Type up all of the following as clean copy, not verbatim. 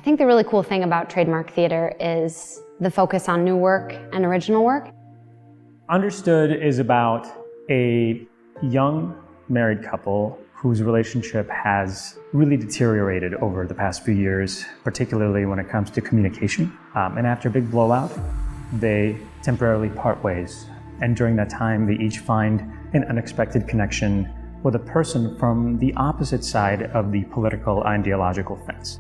think the really cool thing about Trademark Theater is the focus on new work and original work. Understood is about a young married couple whose relationship has really deteriorated over the past few years, particularly when it comes to communication. And after a big blowout, they temporarily part ways. And during that time, they each find an unexpected connection with a person from the opposite side of the political ideological fence.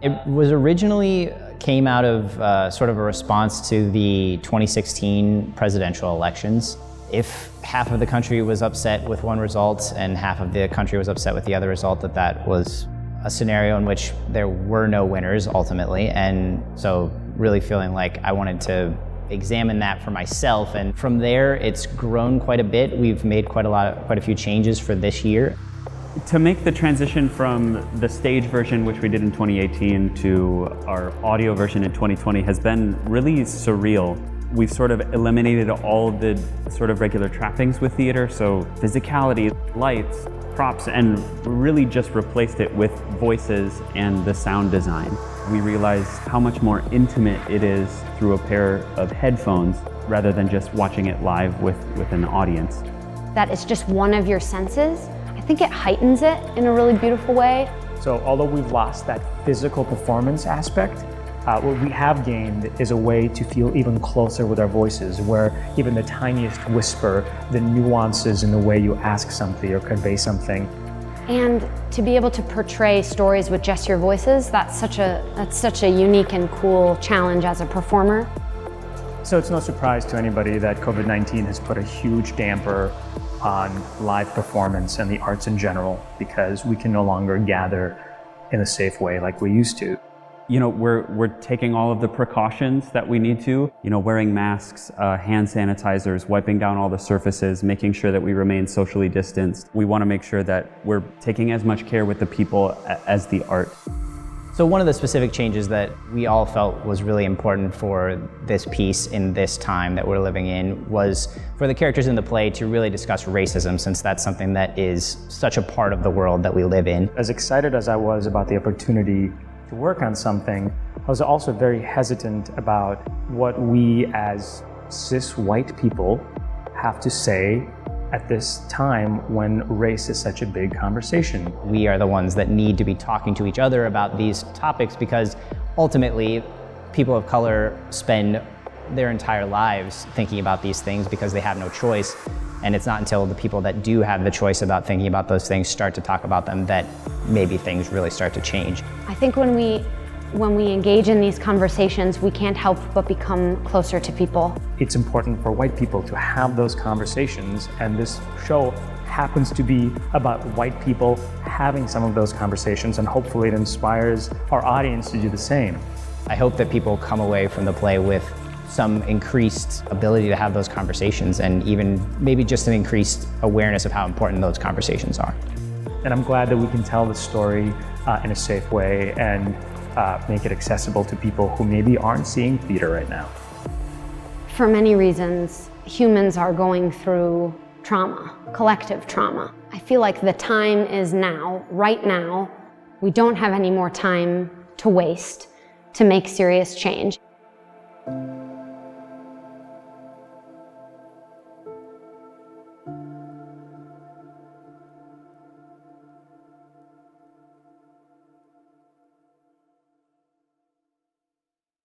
It was originally came out of sort of a response to the 2016 presidential elections. If half of the country was upset with one result and half of the country was upset with the other result, that was a scenario in which there were no winners ultimately. And so really feeling like I wanted to examine that for myself. And from there, it's grown quite a bit. We've made quite a few changes for this year. To make the transition from the stage version, which we did in 2018, to our audio version in 2020 has been really surreal. We've sort of eliminated all of the sort of regular trappings with theater, so physicality, lights, props, and really just replaced it with voices and the sound design. We realized how much more intimate it is through a pair of headphones rather than just watching it live with an audience. That it's just one of your senses. I think it heightens it in a really beautiful way. So although we've lost that physical performance aspect, what we have gained is a way to feel even closer with our voices, where even the tiniest whisper, the nuances in the way you ask something or convey something. And to be able to portray stories with just your voices, that's such a unique and cool challenge as a performer. So it's no surprise to anybody that COVID-19 has put a huge damper on live performance and the arts in general, because we can no longer gather in a safe way like we used to. You know, we're taking all of the precautions that we need to, wearing masks, hand sanitizers, wiping down all the surfaces, making sure that we remain socially distanced. We want to make sure that we're taking as much care with the people as the art. So one of the specific changes that we all felt was really important for this piece in this time that we're living in was for the characters in the play to really discuss racism, since that's something that is such a part of the world that we live in. As excited as I was about the opportunity to work on something, I was also very hesitant about what we as cis white people have to say at this time when race is such a big conversation. We are the ones that need to be talking to each other about these topics, because ultimately people of color spend their entire lives thinking about these things because they have no choice. And it's not until the people that do have the choice about thinking about those things start to talk about them that maybe things really start to change. I think when we engage in these conversations, we can't help but become closer to people. It's important for white people to have those conversations, and this show happens to be about white people having some of those conversations, and hopefully it inspires our audience to do the same. I hope that people come away from the play with some increased ability to have those conversations, and even maybe just an increased awareness of how important those conversations are. And I'm glad that we can tell the story in a safe way and make it accessible to people who maybe aren't seeing theater right now. For many reasons, humans are going through trauma, collective trauma. I feel like the time is now, right now. We don't have any more time to waste to make serious change.